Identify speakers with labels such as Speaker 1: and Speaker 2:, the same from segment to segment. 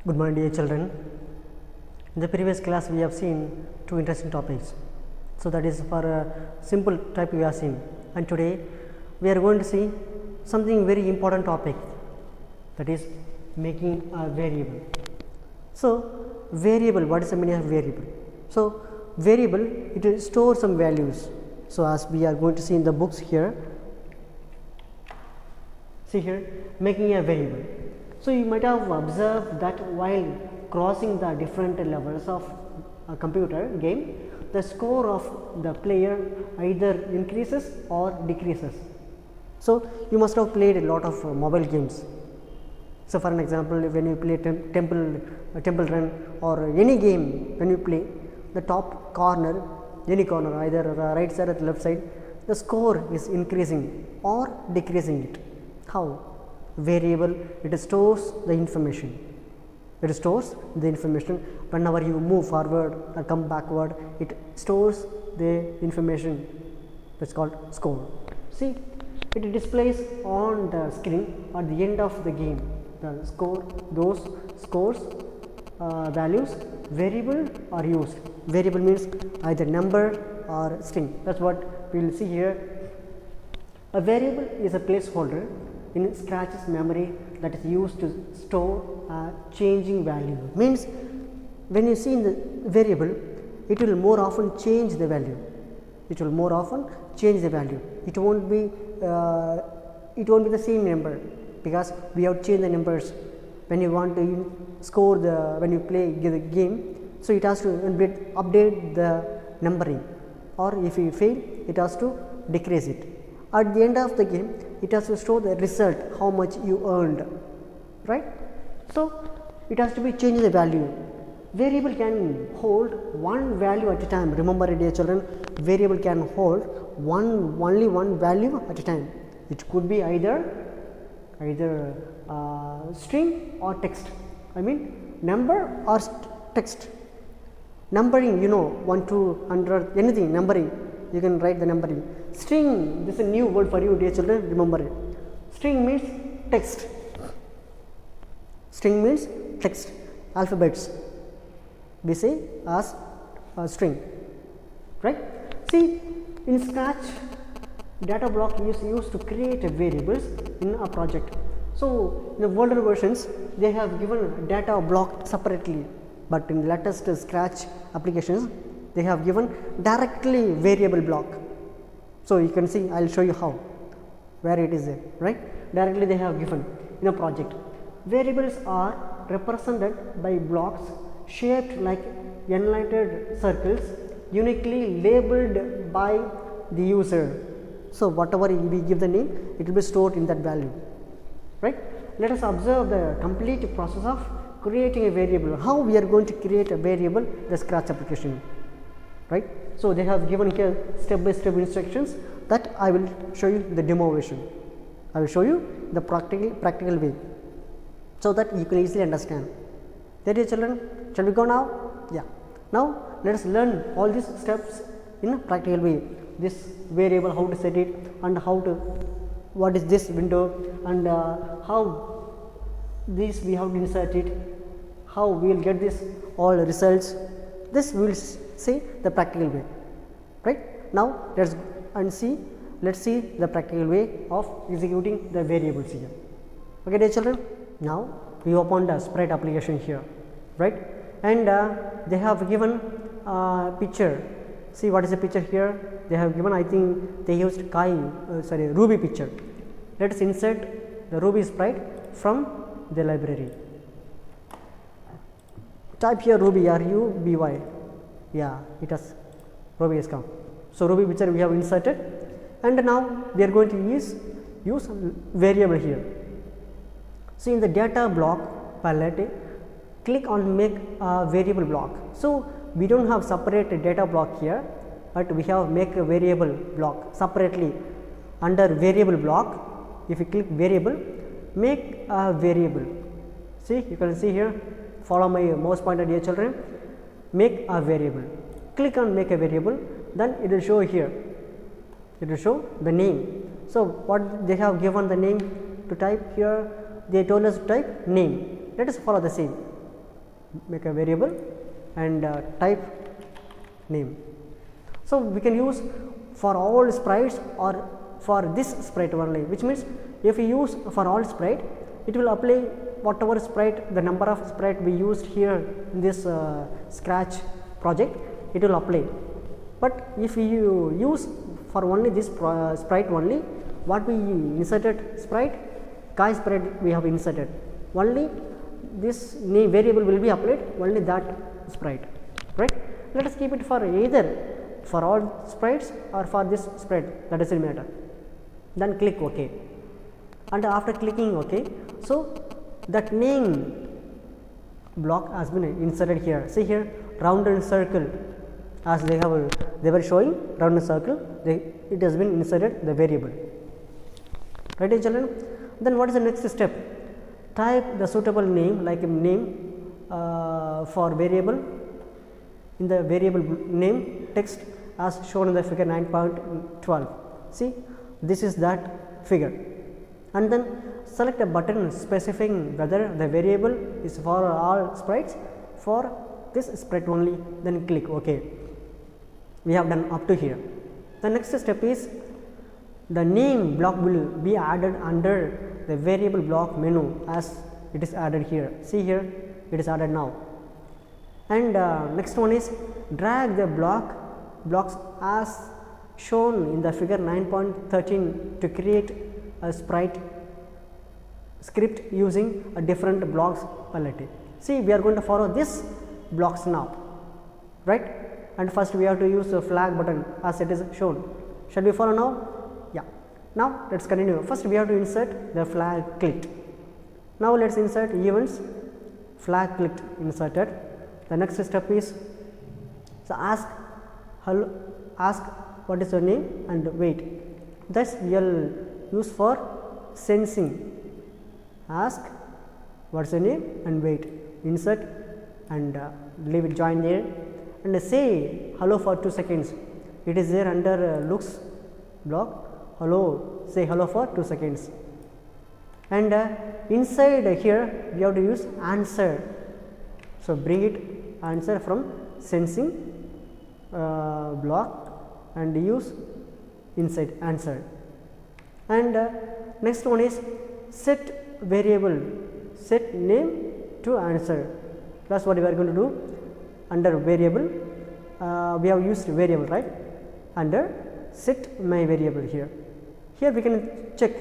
Speaker 1: Good morning, dear children. In the previous class, we have seen two interesting topics. So, that is for a simple type we have seen, and today we are going to see something very important topic, that is making a variable. So, variable, what is the meaning of variable? So, variable, it will store some values. So, as we are going to see in the books here, see here, making a variable. So, you might have observed that while crossing the different levels of a computer game, the score of the player either increases or decreases. So, you must have played a lot of mobile games. So, for an example, when you play Temple Run or any game, when you play, the top corner, any corner, either right side or the left side, the score is increasing or decreasing it. How? Variable, it stores the information. It stores the information whenever you move forward or come backward, it stores the information, that is called score. See, it displays on the screen at the end of the game the score, those scores values, variable are used. Variable means either number or string, that is what we will see here. A variable is a placeholder in Scratch's memory that is used to store a changing value. Means when you see in the variable, it will more often change the value. It will more often change the value. It won't be the same number, because we have changed the numbers when you want to score when you play the game. So, it has to update the numbering, or if you fail, it has to decrease it. At the end of the game, it has to show the result, how much you earned, right. So, it has to be changing the value. Variable can hold one value at a time. Remember, dear children, variable can hold only one value at a time. It could be either string or text, I mean number or text. Numbering, 1 to 100, anything numbering, you can write the numbering. String, this is a new word for you, dear children, remember it. String means text. String means text, alphabets we say as a string, right. See, in Scratch, data block is used to create variables in a project. So, in the older versions, they have given data block separately, but in the latest Scratch applications, they have given directly variable block. So, you can see, I will show you how, where it is there, right. Directly they have given in a project. Variables are represented by blocks shaped like enlightened circles, uniquely labeled by the user. So, whatever we give the name, it will be stored in that value, right. Let us observe the complete process of creating a variable, how we are going to create a variable in the Scratch application, right. So, they have given here step by step instructions that I will show you the demo version. I will show you the practical way, so that you can easily understand. Dear children, shall we go now? Yeah. Now, let us learn all these steps in a practical way. This variable, how to set it, and what is this window, and how this we have to insert it, how we will get this all results. This we will see the practical way, right. Now, let us see the practical way of executing the variables here. Okay, dear children. Now, we open the Sprite application here, right, and they have given a picture. See, what is the picture here? They have given, I think they used Ruby picture. Let us insert the Ruby sprite from the library. Type here Ruby, RUBY. Yeah, it has, Ruby has come. So, Ruby picture we have inserted, and now we are going to use variable here. See, in the data block palette, click on make a variable block. So, we do not have separate data block here, but we have make a variable block separately under variable block. If you click variable, make a variable. See, you can see here, follow my mouse pointer, dear children, make a variable. Click on make a variable, then it will show here, it will show the name. So, what they have given the name to type here, they told us to type name. Let us follow the same. make a variable and type name. So we can use for all sprites or for this sprite only, which means if we use for all sprite, it will apply whatever sprite, the number of sprite we used here in this Scratch project, it will apply. But if you use for only this sprite only, what we inserted sprite, guy sprite we have inserted, only this name variable will be applied, only that sprite, right. Let us keep it for either for all sprites or for this sprite, that doesn't matter. Then click OK, and after clicking OK, so that name block has been inserted here. See here, round and circle, as they were showing round and circle, it has been inserted the variable, right children. Then what is the next step? Type the suitable name, like a name for variable in the variable name text as shown in the figure 9.12. see, this is that figure, and then select a button specifying whether the variable is for all sprites, for this sprite only, then click OK. We have done up to here. The next step is the name block will be added under the variable block menu as it is added here. See here, it is added now. And next one is drag the blocks as shown in the figure 9.13 to create a sprite script using a different blocks palette. See, we are going to follow this blocks now, right. And first we have to use the flag button as it is shown. Shall we follow now? Yeah. Now let us continue. First we have to insert the flag clicked. Now let us insert events, flag clicked inserted. The next step is, so ask what is your name and wait. Thus we will use for sensing. Ask what is your name and wait. Insert and leave it join there, and say hello for 2 seconds. It is there under looks block. Hello, say hello for 2 seconds. And inside here we have to use answer. So bring it answer from sensing block and use inside answer. And next one is set variable, set name to answer. That's what we are going to do. Under variable we have used variable, right. Under set my variable here we can check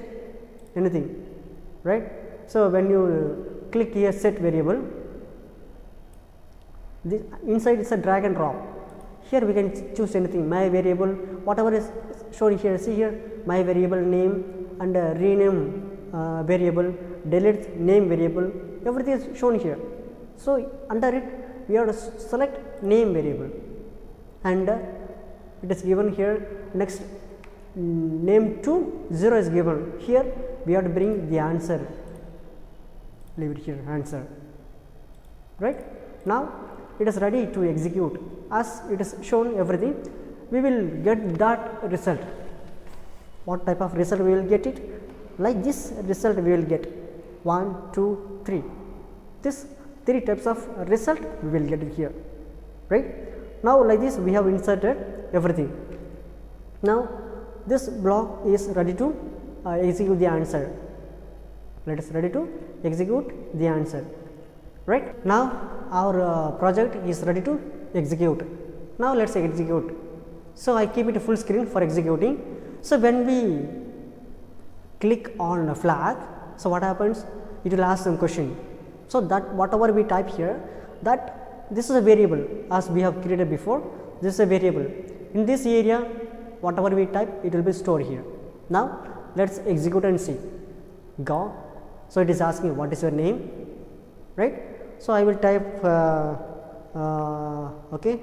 Speaker 1: anything, right. So when you click here set variable, this inside is a drag and drop. Here we can choose anything, my variable, whatever is shown here. See here, my variable name and rename variable, delete name variable, everything is shown here. So under it we have to select name variable, and it is given here. Next name to 0 is given here. We have to bring the answer, leave it here answer, right. Now it is ready to execute. As it is shown everything, we will get that result. What type of result we will get it? Like this result we will get 1, 2, 3. This 3 types of result we will get it here, right. Now like this we have inserted everything. Now this block is ready to execute the answer. Let us ready to execute the answer, right. Now our project is ready to execute. Now let us execute. So I keep it full screen for executing. So when we click on a flag, so what happens? It will ask some question. So that whatever we type here, that this is a variable as we have created before. This is a variable. In this area, whatever we type, it will be stored here. Now let us execute and see. Go. So it is asking what is your name, right. So I will type okay,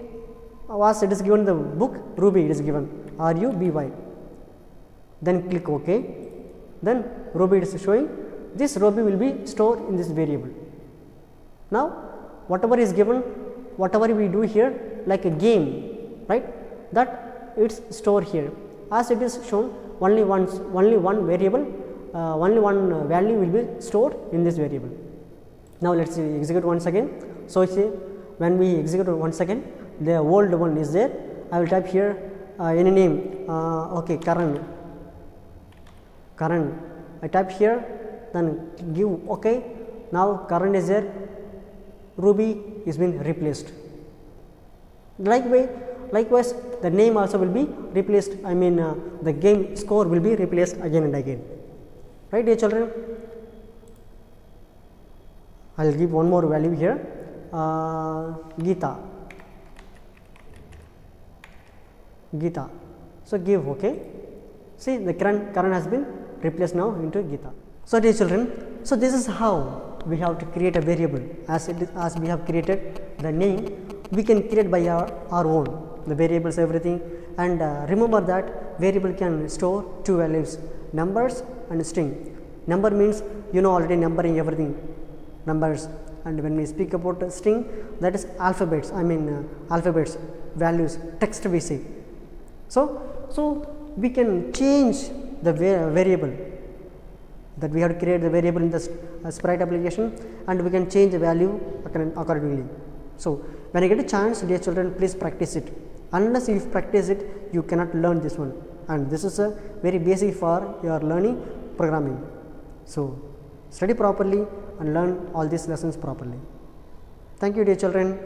Speaker 1: as it is given the book Ruby, it is given RUBY. Then click OK. Then Ruby is showing. This Ruby will be stored in this variable. Now whatever is given, whatever we do here, like a game, right, that it's stored here. As it is shown, only one variable, only one value will be stored in this variable. Now let us execute once again. So see, when we execute once again, the old one is there. I will type here any name, okay, Karan. I type here, then give okay. Now Karan is there, Ruby is been replaced. Likewise, the name also will be replaced. I mean, the game score will be replaced again and again. Right, dear children? I will give one more value here, Geeta. So give okay. See, the Karan has been replaced now into Geeta. So dear children, so this is how we have to create a variable. As we have created the name, we can create by our own the variables, everything. And remember that variable can store two values, numbers and string. Number means you know already numbering everything, numbers. And when we speak about string, that is alphabets. I mean alphabets, values, text we see. So we can change the variable, that we have to create the variable in the sprite application, and we can change the value accordingly. So when you get a chance, dear children, please practice it. Unless you practice it, you cannot learn this one, and this is a very basic for your learning programming. So study properly and learn all these lessons properly. Thank you, dear children.